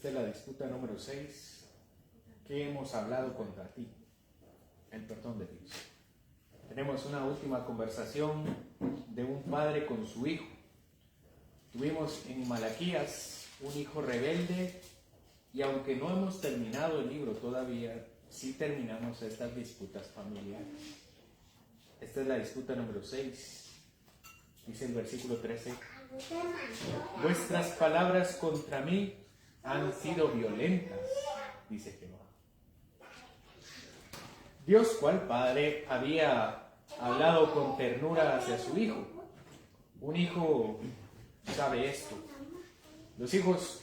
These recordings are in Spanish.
Esta es la disputa número 6. ¿Qué hemos hablado contra ti? El perdón de Dios. Tenemos una última conversación de un padre con su hijo. Tuvimos en Malaquías un hijo rebelde, y aunque no hemos terminado el libro todavía, sí terminamos estas disputas familiares. Esta es la disputa número 6. Dice el versículo 13: vuestras palabras contra mí han sido violentas, dice Jehová. Dios, cual padre, había hablado con ternura hacia su hijo. Un hijo sabe esto. Los hijos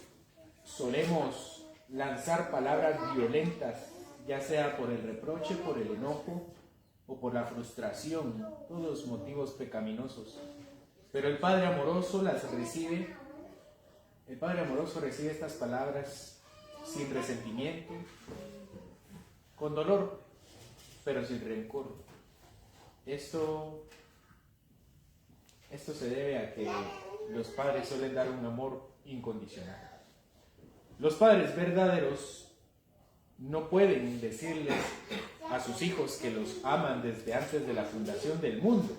solemos lanzar palabras violentas, ya sea por el reproche, por el enojo o por la frustración, todos motivos pecaminosos. Pero el Padre amoroso las recibe. El Padre amoroso recibe estas palabras sin resentimiento, con dolor, pero sin rencor. Esto se debe a que los padres suelen dar un amor incondicional. Los padres verdaderos no pueden decirles a sus hijos que los aman desde antes de la fundación del mundo,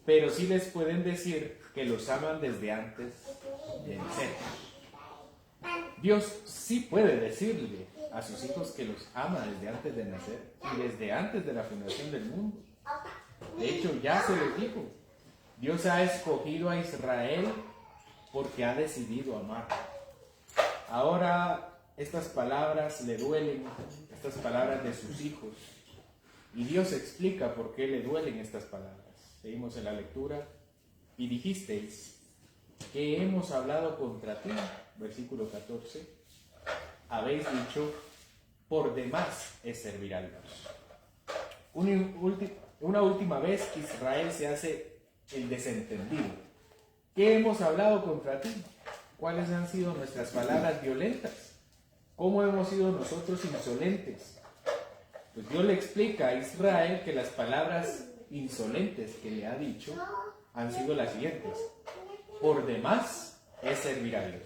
pero sí les pueden decir que los aman desde antes de nacer. Dios sí puede decirle a sus hijos que los ama desde antes de nacer y desde antes de la fundación del mundo. De hecho, ya se les dijo: Dios ha escogido a Israel porque ha decidido amar. Ahora estas palabras le duelen, estas palabras de sus hijos, y Dios explica por qué le duelen estas palabras. Seguimos en la lectura. Y dijisteis: ¿qué hemos hablado contra ti? Versículo 14. Habéis dicho: por demás es servir a Dios. Una última vez Israel se hace el desentendido. ¿Qué hemos hablado contra ti? ¿Cuáles han sido nuestras palabras violentas? ¿Cómo hemos sido nosotros insolentes? Pues Dios le explica a Israel que las palabras insolentes que le ha dicho han sido las siguientes: por demás es servir a Dios.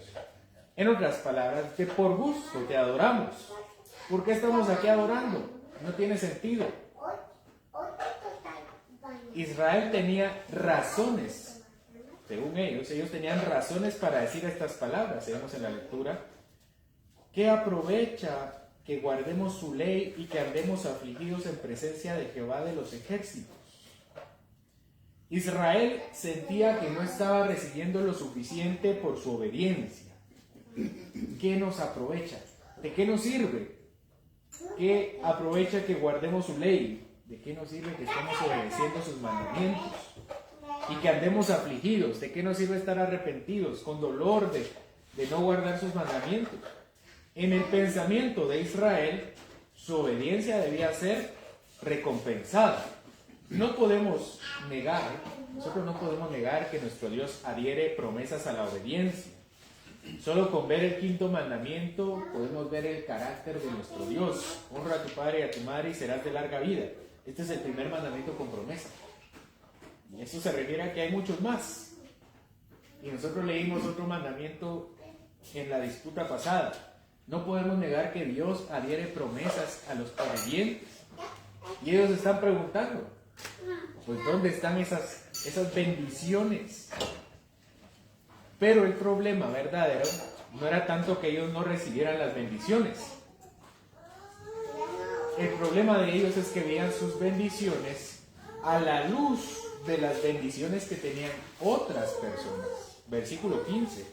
En otras palabras, que por gusto te adoramos. ¿Por qué estamos aquí adorando? No tiene sentido. Israel tenía razones, según ellos tenían razones para decir estas palabras. Seguimos en la lectura. ¿Qué aprovecha que guardemos su ley y que andemos afligidos en presencia de Jehová de los ejércitos? Israel sentía que no estaba recibiendo lo suficiente por su obediencia. ¿Qué nos aprovecha? ¿De qué nos sirve? ¿Qué aprovecha que guardemos su ley? ¿De qué nos sirve que estemos obedeciendo sus mandamientos? Y que andemos afligidos. ¿De qué nos sirve estar arrepentidos, con dolor de no guardar sus mandamientos? En el pensamiento de Israel, su obediencia debía ser recompensada. Nosotros no podemos negar que nuestro Dios adhiere promesas a la obediencia. Solo con ver el 5.º mandamiento podemos ver el carácter de nuestro Dios. Honra a tu padre y a tu madre y serás de larga vida. Este es el primer mandamiento con promesa. Y eso se refiere a que hay muchos más. Y nosotros leímos otro mandamiento en la disputa pasada. No podemos negar que Dios adhiere promesas a los obedientes. Y ellos están preguntando: pues ¿dónde están esas bendiciones? Pero el problema verdadero no era tanto que ellos no recibieran las bendiciones. El problema de ellos es que veían sus bendiciones a la luz de las bendiciones que tenían otras personas. Versículo 15.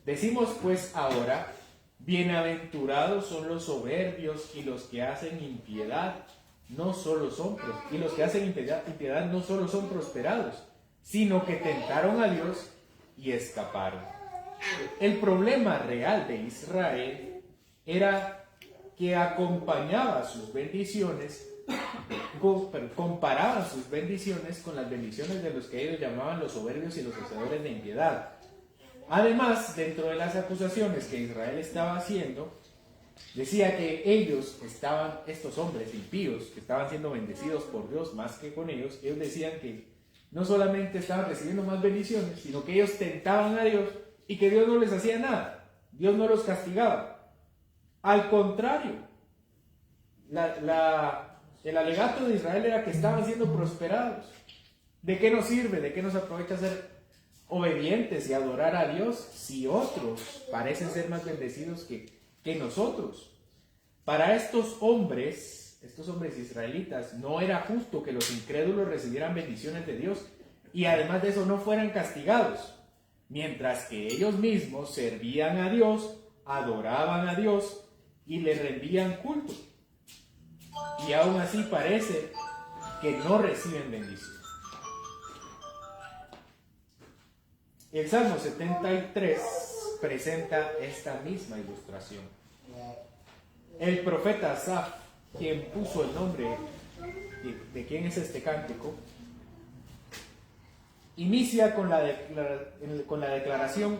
Decimos pues ahora: bienaventurados son los soberbios y los que hacen impiedad no solo son impiedad no solo son prosperados, sino que tentaron a Dios y escaparon. El problema real de Israel era que acompañaba sus bendiciones, comparaban sus bendiciones con las bendiciones de los que ellos llamaban los soberbios y los hacedores de impiedad. Además, dentro de las acusaciones que Israel estaba haciendo, decía que estos hombres impíos, que estaban siendo bendecidos por Dios más que con ellos decían que no solamente estaban recibiendo más bendiciones, sino que ellos tentaban a Dios y que Dios no les hacía nada. Dios no los castigaba. Al contrario, el alegato de Israel era que estaban siendo prosperados. ¿De qué nos sirve? ¿De qué nos aprovecha ser obedientes y adorar a Dios si otros parecen ser más bendecidos que nosotros? Para estos hombres israelitas, no era justo que los incrédulos recibieran bendiciones de Dios y además de eso no fueran castigados, mientras que ellos mismos servían a Dios, adoraban a Dios y le rendían culto. Y aún así parece que no reciben bendición. El Salmo 73 presenta esta misma ilustración. El profeta Asaf, quien puso el nombre de quién es este cántico, inicia con la declaración: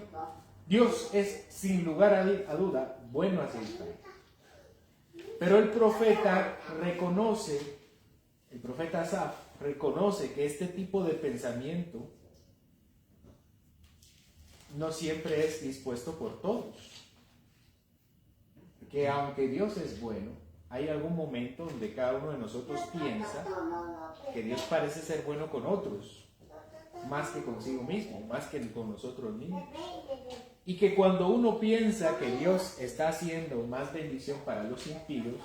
Dios es sin lugar a duda bueno hacia Israel. Pero el profeta Asaf reconoce que este tipo de pensamiento no siempre es dispuesto por todos. Que aunque Dios es bueno, hay algún momento donde cada uno de nosotros piensa que Dios parece ser bueno con otros, más que consigo mismo, más que con nosotros mismos. Y que cuando uno piensa que Dios está haciendo más bendición para los impíos,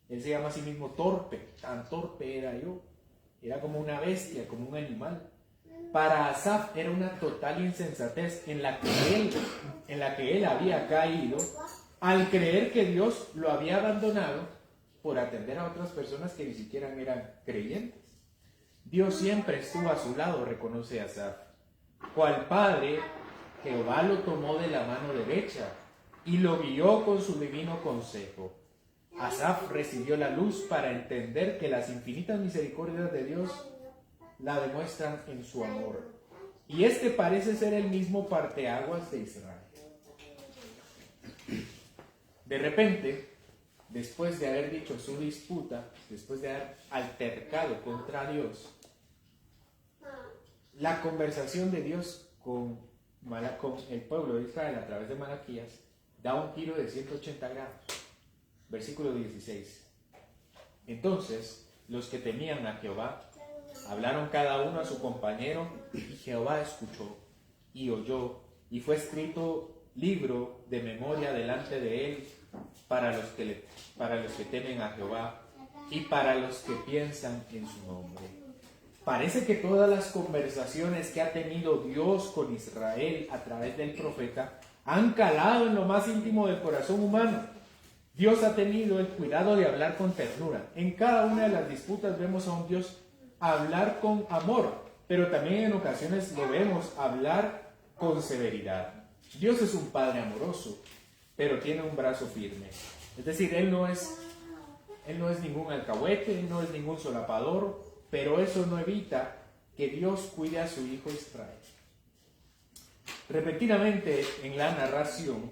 él se llama a sí mismo torpe. Tan torpe era yo. Era como una bestia, como un animal. Para Asaf era una total insensatez en la que él había caído al creer que Dios lo había abandonado por atender a otras personas que ni siquiera eran creyentes. Dios siempre estuvo a su lado, reconoce Asaf. Cual padre, Jehová lo tomó de la mano derecha y lo guió con su divino consejo. Asaf recibió la luz para entender que las infinitas misericordias de Dios la demuestran en su amor. Y este parece ser el mismo parteaguas de Israel. De repente, después de haber dicho su disputa, después de haber altercado contra Dios, la conversación de Dios con el pueblo de Israel a través de Malaquías da un giro de 180 grados. Versículo 16. Entonces, los que temían a Jehová hablaron cada uno a su compañero, y Jehová escuchó y oyó, y fue escrito libro de memoria delante de él para los que temen a Jehová y para los que piensan en su nombre. Parece que todas las conversaciones que ha tenido Dios con Israel a través del profeta han calado en lo más íntimo del corazón humano. Dios ha tenido el cuidado de hablar con ternura. En cada una de las disputas vemos a un Dios hablar con amor, pero también en ocasiones lo vemos hablar con severidad. Dios es un Padre amoroso, pero tiene un brazo firme. Es decir, Él no es ningún alcahuete, Él no es ningún solapador, pero eso no evita que Dios cuide a su hijo Israel. Repentinamente en la narración,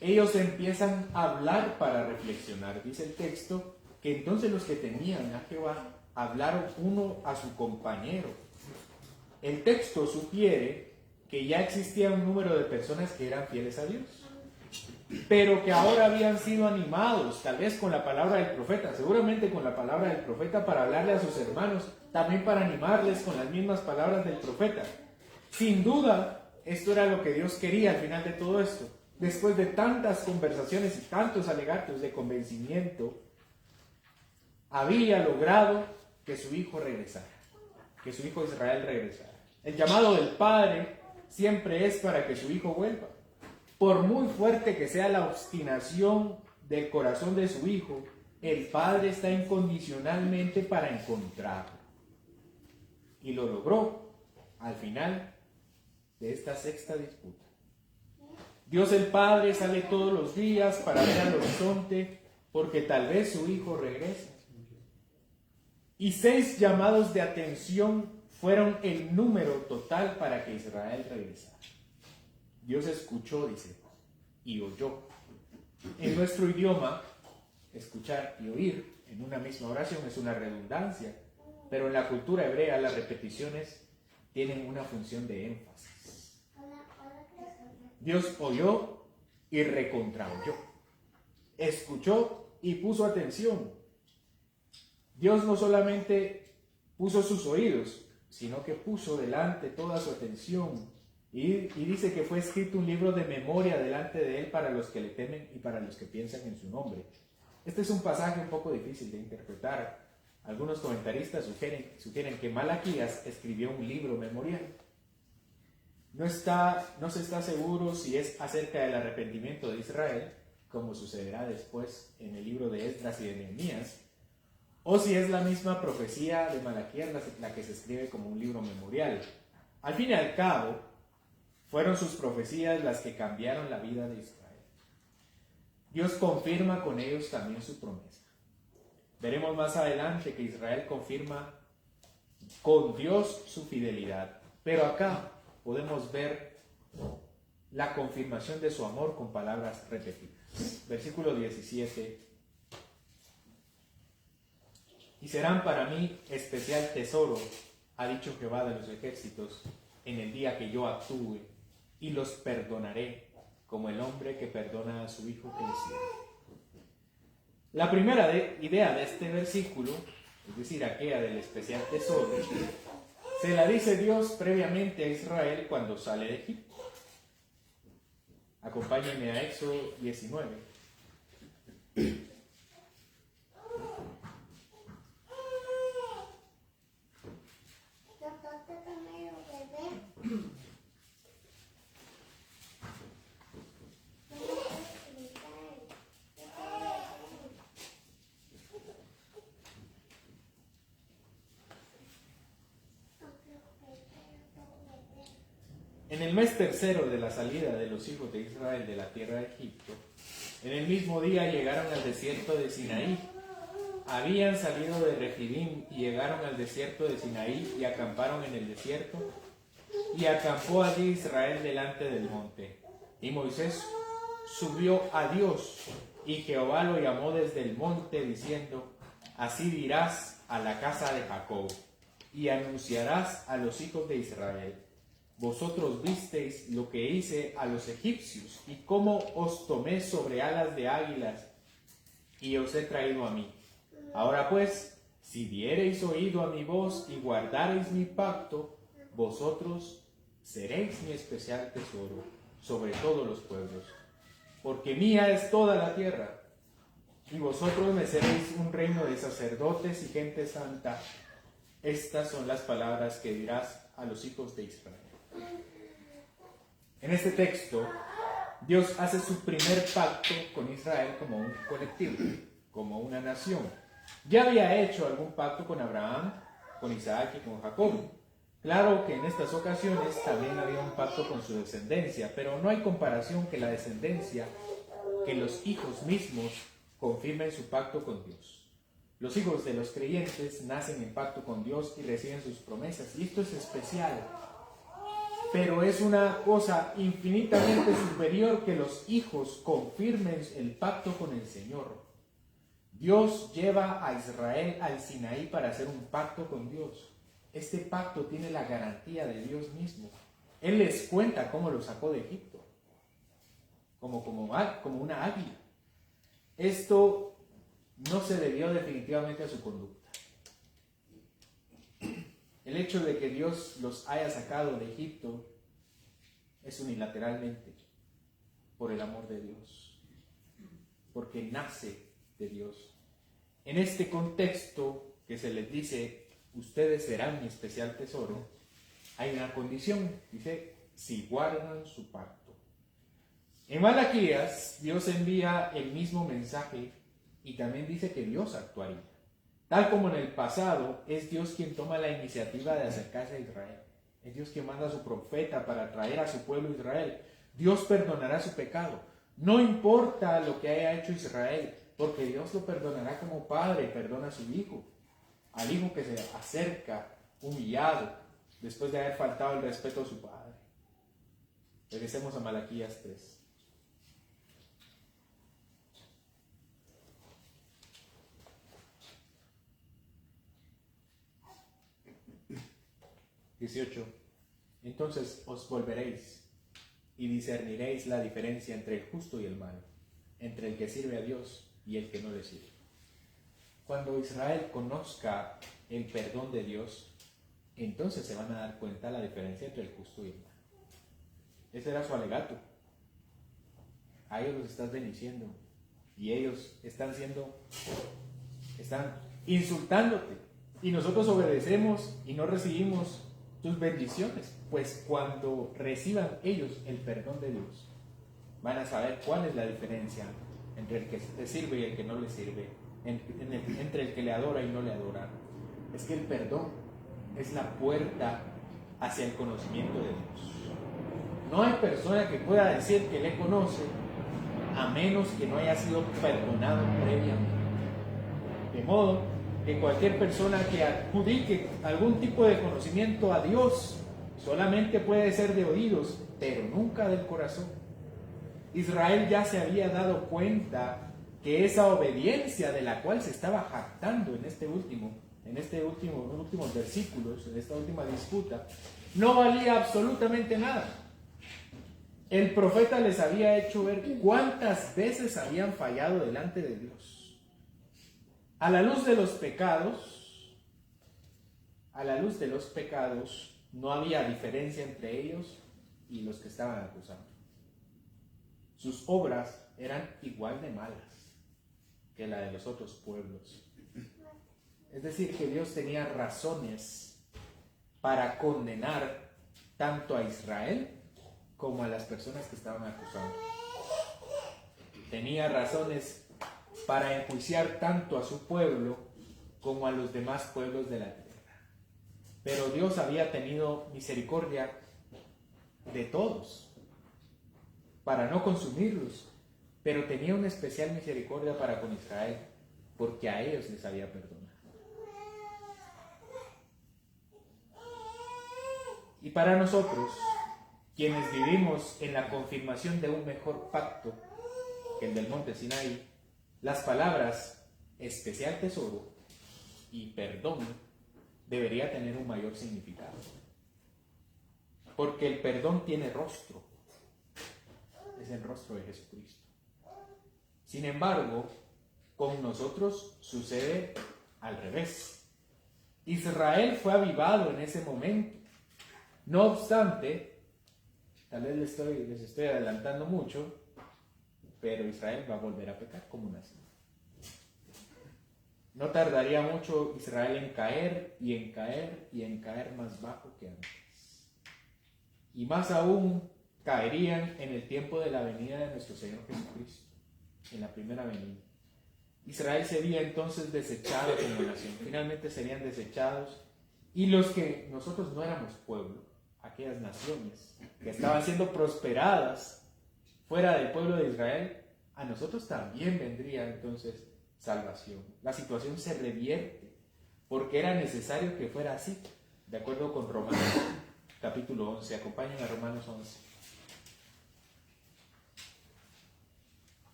ellos empiezan a hablar para reflexionar. Dice el texto que entonces los que temían a Jehová hablaron uno a su compañero. El texto sugiere que ya existía un número de personas que eran fieles a Dios, pero que ahora habían sido animados, tal vez con la palabra del profeta, seguramente con la palabra del profeta para hablarle a sus hermanos, también para animarles con las mismas palabras del profeta. Sin duda, esto era lo que Dios quería al final de todo esto. Después de tantas conversaciones y tantos alegatos de convencimiento, había logrado que su hijo regresara, que su hijo Israel regresara. El llamado del Padre siempre es para que su hijo vuelva. Por muy fuerte que sea la obstinación del corazón de su hijo, el Padre está incondicionalmente para encontrarlo. Y lo logró al final de esta sexta disputa. Dios el Padre sale todos los días para ver al horizonte porque tal vez su hijo regrese. Y 6 llamados de atención fueron el número total para que Israel regresara. Dios escuchó, dice, y oyó. En nuestro idioma, escuchar y oír en una misma oración es una redundancia, pero en la cultura hebrea las repeticiones tienen una función de énfasis. Dios oyó y recontraoyó. Escuchó y puso atención. Dios no solamente puso sus oídos, sino que puso delante toda su atención. Y dice que fue escrito un libro de memoria delante de él para los que le temen y para los que piensan en su nombre. Este es un pasaje un poco difícil de interpretar. Algunos comentaristas sugieren que Malaquías escribió un libro memorial. No se está seguro si es acerca del arrepentimiento de Israel, como sucederá después en el libro de Esdras y de Nehemías, o si es la misma profecía de Malaquías la que se escribe como un libro memorial. Al fin y al cabo, fueron sus profecías las que cambiaron la vida de Israel. Dios confirma con ellos también su promesa. Veremos más adelante que Israel confirma con Dios su fidelidad, pero acá podemos ver la confirmación de su amor con palabras repetidas. Versículo 17. Y serán para mí especial tesoro, ha dicho Jehová de los ejércitos, en el día que yo actúe, y los perdonaré, como el hombre que perdona a su hijo que le sirve. La primera idea de este versículo, es decir, aquella del especial tesoro, se la dice Dios previamente a Israel cuando sale de Egipto. Acompáñenme a Éxodo 19. En el mes tercero de la salida de los hijos de Israel de la tierra de Egipto, en el mismo día llegaron al desierto de Sinaí. Habían salido de Refidim y llegaron al desierto de Sinaí y acamparon en el desierto. Y acampó allí Israel delante del monte. Y Moisés subió a Dios, y Jehová lo llamó desde el monte, diciendo: así dirás a la casa de Jacob, y anunciarás a los hijos de Israel: vosotros visteis lo que hice a los egipcios, y cómo os tomé sobre alas de águilas, y os he traído a mí. Ahora pues, si diereis oído a mi voz y guardareis mi pacto, vosotros seréis mi especial tesoro sobre todos los pueblos, porque mía es toda la tierra, y vosotros me seréis un reino de sacerdotes y gente santa. Estas son las palabras que dirás a los hijos de Israel. En este texto, Dios hace su primer pacto con Israel como un colectivo, como una nación. Ya había hecho algún pacto con Abraham, con Isaac y con Jacob. Claro que en estas ocasiones también había un pacto con su descendencia, pero no hay comparación que la descendencia, que los hijos mismos confirmen su pacto con Dios. Los hijos de los creyentes nacen en pacto con Dios y reciben sus promesas, y esto es especial. Pero es una cosa infinitamente superior que los hijos confirmen el pacto con el Señor. Dios lleva a Israel al Sinaí para hacer un pacto con Dios. Este pacto tiene la garantía de Dios mismo. Él les cuenta cómo lo sacó de Egipto, como una águila. Esto no se debió definitivamente a su conducta. El hecho de que Dios los haya sacado de Egipto es unilateralmente por el amor de Dios, porque nace de Dios. En este contexto que se les dice, ustedes serán mi especial tesoro, hay una condición, dice, si guardan su pacto. En Malaquías, Dios envía el mismo mensaje y también dice que Dios actuaría. Tal como en el pasado, es Dios quien toma la iniciativa de acercarse a Israel. Es Dios quien manda a su profeta para traer a su pueblo Israel. Dios perdonará su pecado. No importa lo que haya hecho Israel, porque Dios lo perdonará como padre perdona a su hijo. Al hijo que se acerca humillado después de haber faltado el respeto a su padre. Regresemos a Malaquías 3. Entonces os volveréis y discerniréis la diferencia entre el justo y el malo, entre el que sirve a Dios y el que no le sirve. Cuando Israel conozca el perdón de Dios, entonces se van a dar cuenta la diferencia entre el justo y el malo. Ese era su alegato. A ellos los estás bendiciendo y ellos están insultándote, y nosotros obedecemos y no recibimos tus bendiciones. Pues cuando reciban ellos el perdón de Dios, van a saber cuál es la diferencia entre el que te sirve y el que no le sirve, entre el que le adora y no le adora. Es que el perdón es la puerta hacia el conocimiento de Dios. No hay persona que pueda decir que le conoce a menos que no haya sido perdonado previamente. De modo que cualquier persona que adjudique algún tipo de conocimiento a Dios solamente puede ser de oídos, pero nunca del corazón. Israel ya se había dado cuenta que esa obediencia de la cual se estaba jactando en últimos versículos, en esta última disputa, no valía absolutamente nada. El profeta les había hecho ver cuántas veces habían fallado delante de Dios. A la luz de los pecados, no había diferencia entre ellos y los que estaban acusando. Sus obras eran igual de malas que la de los otros pueblos. Es decir, que Dios tenía razones para condenar tanto a Israel como a las personas que estaban acusando. Tenía razones para enjuiciar tanto a su pueblo como a los demás pueblos de la tierra. Pero Dios había tenido misericordia de todos para no consumirlos, pero tenía una especial misericordia para con Israel, porque a ellos les había perdonado. Y para nosotros, quienes vivimos en la confirmación de un mejor pacto que el del monte Sinaí, las palabras especial tesoro y perdón debería tener un mayor significado. Porque el perdón tiene rostro. Es el rostro de Jesucristo. Sin embargo, con nosotros sucede al revés. Israel fue avivado en ese momento. No obstante, tal vez les estoy adelantando mucho, pero Israel va a volver a pecar como nación. No tardaría mucho Israel en caer y en caer y en caer más bajo que antes. Y más aún caerían en el tiempo de la venida de nuestro Señor Jesucristo, en la primera venida. Israel sería entonces desechado como nación. Finalmente serían desechados, y los que nosotros no éramos pueblo, aquellas naciones que estaban siendo prosperadas fuera del pueblo de Israel, a nosotros también vendría entonces salvación. La situación se revierte porque era necesario que fuera así, de acuerdo con Romanos capítulo 11. Acompañen a Romanos 11.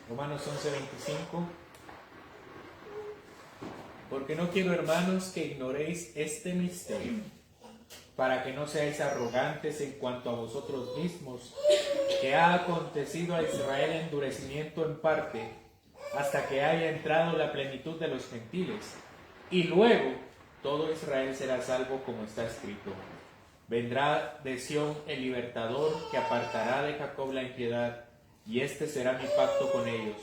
Romanos 11:25. Porque no quiero, hermanos, que ignoréis este misterio, para que no seáis arrogantes en cuanto a vosotros mismos, que ha acontecido a Israel endurecimiento en parte, hasta que haya entrado la plenitud de los gentiles, y luego todo Israel será salvo, como está escrito: vendrá de Sión el libertador, que apartará de Jacob la impiedad, y este será mi pacto con ellos,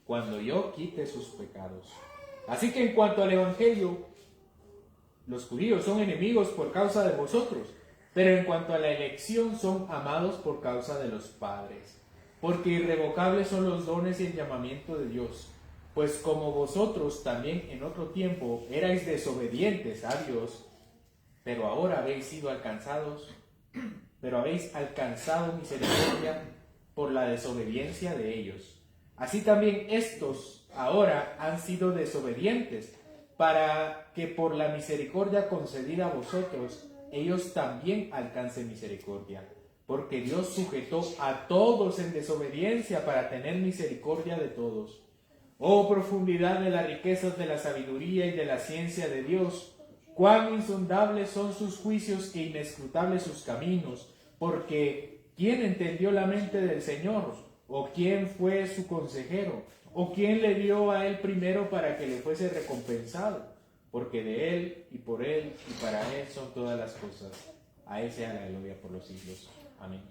cuando yo quite sus pecados. Así que en cuanto al Evangelio, los judíos son enemigos por causa de vosotros, pero en cuanto a la elección son amados por causa de los padres, porque irrevocables son los dones y el llamamiento de Dios. Pues como vosotros también en otro tiempo erais desobedientes a Dios, pero ahora habéis alcanzado misericordia por la desobediencia de ellos. Así también estos ahora han sido desobedientes, para que por la misericordia concedida a vosotros, ellos también alcancen misericordia. porque Dios sujetó a todos en desobediencia para tener misericordia de todos. Oh profundidad de las riquezas de la sabiduría y de la ciencia de Dios, cuán insondables son sus juicios e inescrutables sus caminos, porque ¿quién entendió la mente del Señor? ¿O quién fue su consejero? ¿O quién le dio a él primero para que le fuese recompensado? Porque de él y por él y para él son todas las cosas. A él sea la gloria por los siglos. Amén.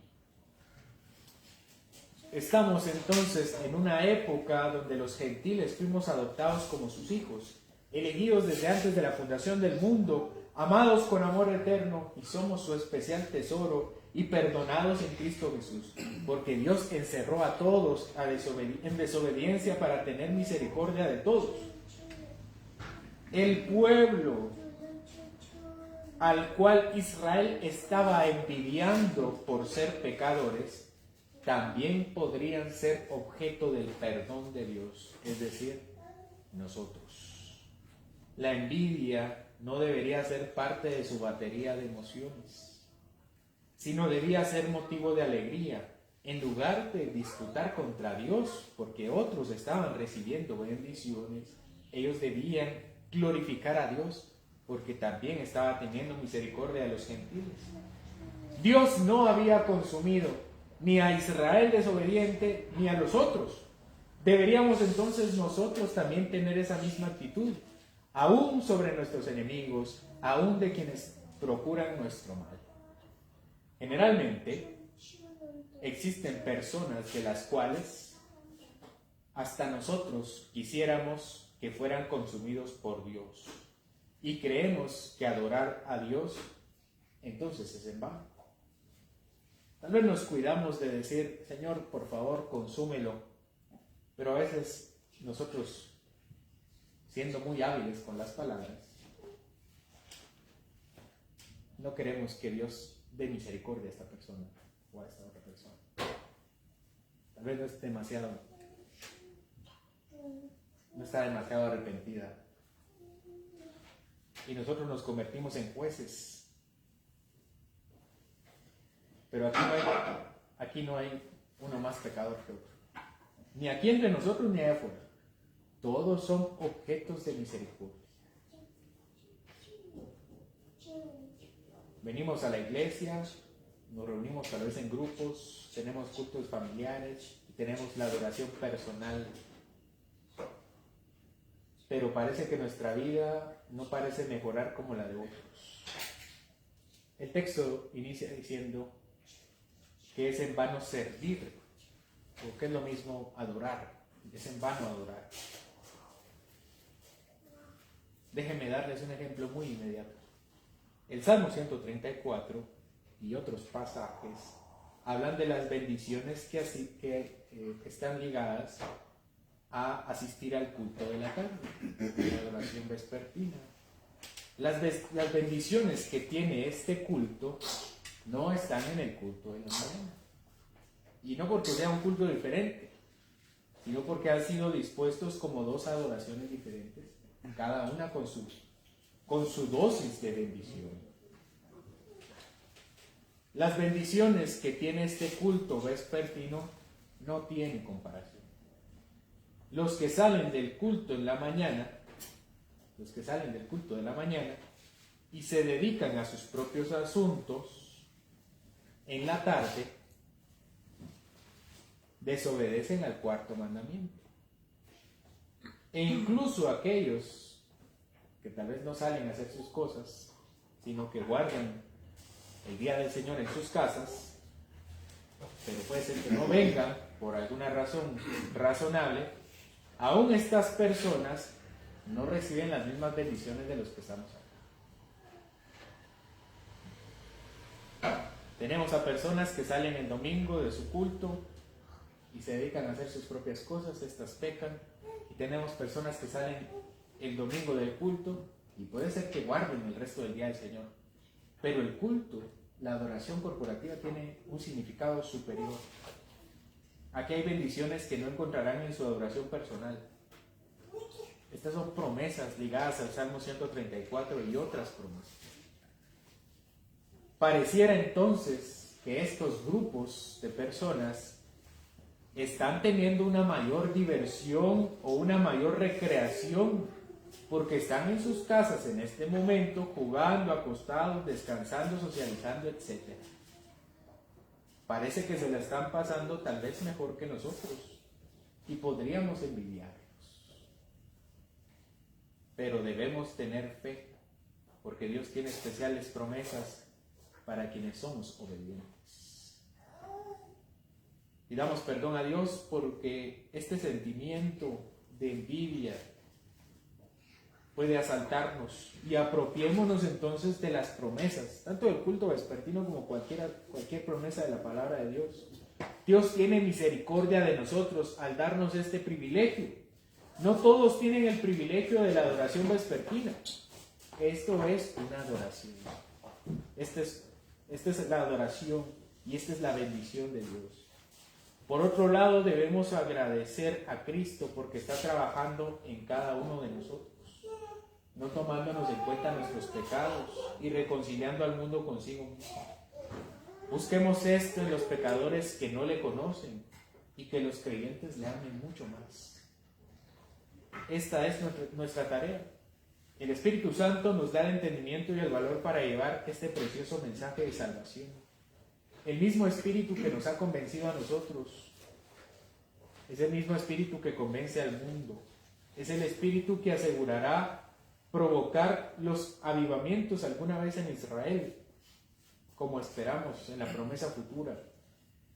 Estamos entonces en una época donde los gentiles fuimos adoptados como sus hijos, elegidos desde antes de la fundación del mundo, amados con amor eterno, y somos su especial tesoro y perdonados en Cristo Jesús, porque Dios encerró a todos en desobediencia para tener misericordia de todos. El pueblo al cual Israel estaba envidiando por ser pecadores, también podrían ser objeto del perdón de Dios, es decir, nosotros. La envidia no debería ser parte de su batería de emociones, sino debía ser motivo de alegría, en lugar de disputar contra Dios, porque otros estaban recibiendo bendiciones. Ellos debían glorificar a Dios, porque también estaba teniendo misericordia de los gentiles. Dios no había consumido ni a Israel desobediente, ni a los otros. Deberíamos entonces nosotros también tener esa misma actitud, aún sobre nuestros enemigos, aún de quienes procuran nuestro mal. Generalmente, existen personas de las cuales hasta nosotros quisiéramos que fueran consumidos por Dios. Y creemos que adorar a Dios entonces es en vano. Tal vez nos cuidamos de decir, Señor, por favor, consúmelo. Pero a veces nosotros, siendo muy hábiles con las palabras, no queremos que Dios dé misericordia a esta persona o a esta otra persona. Tal vez no está demasiado arrepentida. Y nosotros nos convertimos en jueces. Pero aquí no hay uno más pecador que otro. Ni aquí entre nosotros ni allá afuera. Todos son objetos de misericordia. Venimos a la iglesia, nos reunimos tal vez en grupos, tenemos cultos familiares y tenemos la adoración personal. Pero parece que nuestra vida no parece mejorar como la de otros. El texto inicia diciendo que es en vano servir, o que es lo mismo adorar, es en vano adorar. Déjenme darles un ejemplo muy inmediato. El Salmo 134 y otros pasajes hablan de las bendiciones que están ligadas a asistir al culto de la tarde, la adoración vespertina. Las bendiciones que tiene este culto no están en el culto de la mañana. Y no porque sea un culto diferente, sino porque han sido dispuestos como dos adoraciones diferentes, cada una con su dosis de bendición. Las bendiciones que tiene este culto vespertino no tienen comparación. Los que salen del culto de la mañana y se dedican a sus propios asuntos en la tarde, desobedecen al cuarto mandamiento. E incluso aquellos que tal vez no salen a hacer sus cosas, sino que guardan el día del Señor en sus casas, pero puede ser que no vengan por alguna razón razonable, aún estas personas no reciben las mismas bendiciones de los que estamos acá. Tenemos a personas que salen el domingo de su culto y se dedican a hacer sus propias cosas, estas pecan. Y tenemos personas que salen el domingo del culto y puede ser que guarden el resto del día del Señor. Pero el culto, la adoración corporativa, tiene un significado superior. Aquí hay bendiciones que no encontrarán en su adoración personal. Estas son promesas ligadas al Salmo 134 y otras promesas. Pareciera entonces que estos grupos de personas están teniendo una mayor diversión o una mayor recreación porque están en sus casas en este momento jugando, acostados, descansando, socializando, etc. Parece que se la están pasando tal vez mejor que nosotros y podríamos envidiarlos. Pero debemos tener fe porque Dios tiene especiales promesas para quienes somos obedientes. Pidamos perdón a Dios porque este sentimiento de envidia puede asaltarnos y apropiémonos entonces de las promesas, tanto del culto vespertino como cualquier promesa de la palabra de Dios. Dios tiene misericordia de nosotros al darnos este privilegio. No todos tienen el privilegio de la adoración vespertina. Esto es una adoración. Esta es la adoración y esta es la bendición de Dios. Por otro lado, debemos agradecer a Cristo porque está trabajando en cada uno de nosotros, no tomándonos en cuenta nuestros pecados y reconciliando al mundo consigo mismo. Busquemos esto en los pecadores que no le conocen y que los creyentes le amen mucho más. Esta es nuestra tarea. El Espíritu Santo nos da el entendimiento y el valor para llevar este precioso mensaje de salvación. El mismo Espíritu que nos ha convencido a nosotros es el mismo Espíritu que convence al mundo. Es el Espíritu que asegurará provocar los avivamientos alguna vez en Israel, como esperamos en la promesa futura.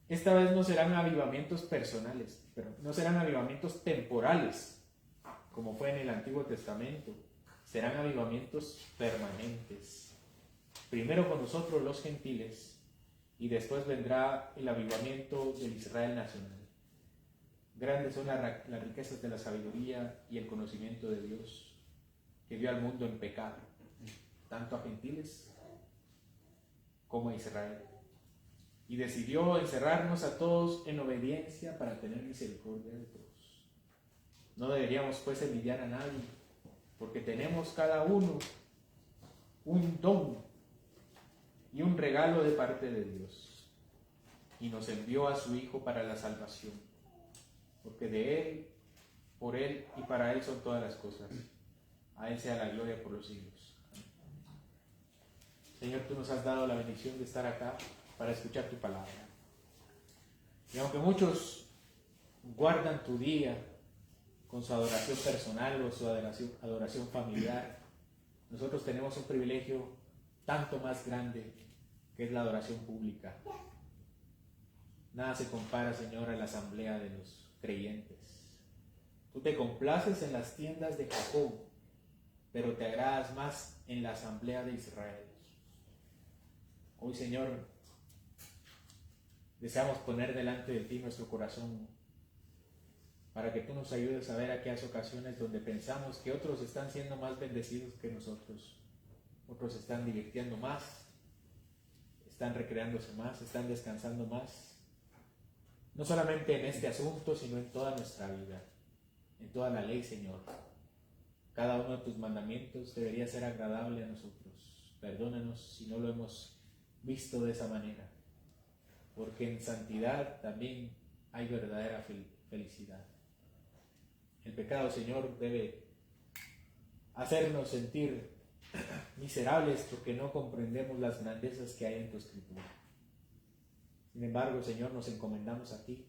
Esta vez no serán avivamientos personales, pero no serán avivamientos temporales, como fue en el Antiguo Testamento. Serán avivamientos permanentes. Primero con nosotros los gentiles, y después vendrá el avivamiento del Israel nacional. Grandes son las riquezas de la sabiduría y el conocimiento de Dios, que vio al mundo en pecado, tanto a gentiles como a Israel, y decidió encerrarnos a todos en obediencia para tener misericordia de todos. No deberíamos pues envidiar a nadie, porque tenemos cada uno un don y un regalo de parte de Dios, y nos envió a su Hijo para la salvación, porque de Él, por Él y para Él son todas las cosas. A Él sea la gloria por los siglos. Amén. Señor, tú nos has dado la bendición de estar acá para escuchar tu palabra. Y aunque muchos guardan tu día con su adoración personal o su adoración familiar, nosotros tenemos un privilegio tanto más grande, que es la adoración pública. Nada se compara, Señor, a la asamblea de los creyentes. Tú te complaces en las tiendas de Jacob, pero te agradas más en la asamblea de Israel. Hoy, Señor, deseamos poner delante de ti nuestro corazón para que tú nos ayudes a ver aquellas ocasiones donde pensamos que otros están siendo más bendecidos que nosotros. Otros están divirtiendo más, están recreándose más, están descansando más. No solamente en este asunto, sino en toda nuestra vida, en toda la ley, Señor. Cada uno de tus mandamientos debería ser agradable a nosotros. Perdónanos si no lo hemos visto de esa manera, porque en santidad también hay verdadera felicidad. El pecado, Señor, debe hacernos sentir miserables porque no comprendemos las grandezas que hay en tu Escritura. Sin embargo, Señor, nos encomendamos a ti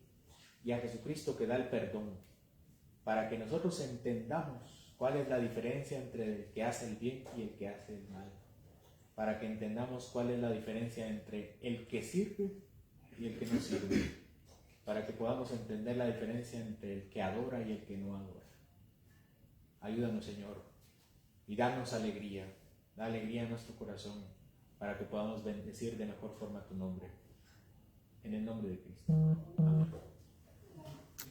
y a Jesucristo que da el perdón, para que nosotros entendamos cuál es la diferencia entre el que hace el bien y el que hace el mal, para que entendamos cuál es la diferencia entre el que sirve y el que no sirve, para que podamos entender la diferencia entre el que adora y el que no adora. Ayúdanos, Señor, y danos alegría, da alegría a nuestro corazón, para que podamos bendecir de mejor forma tu nombre. En el nombre de Cristo.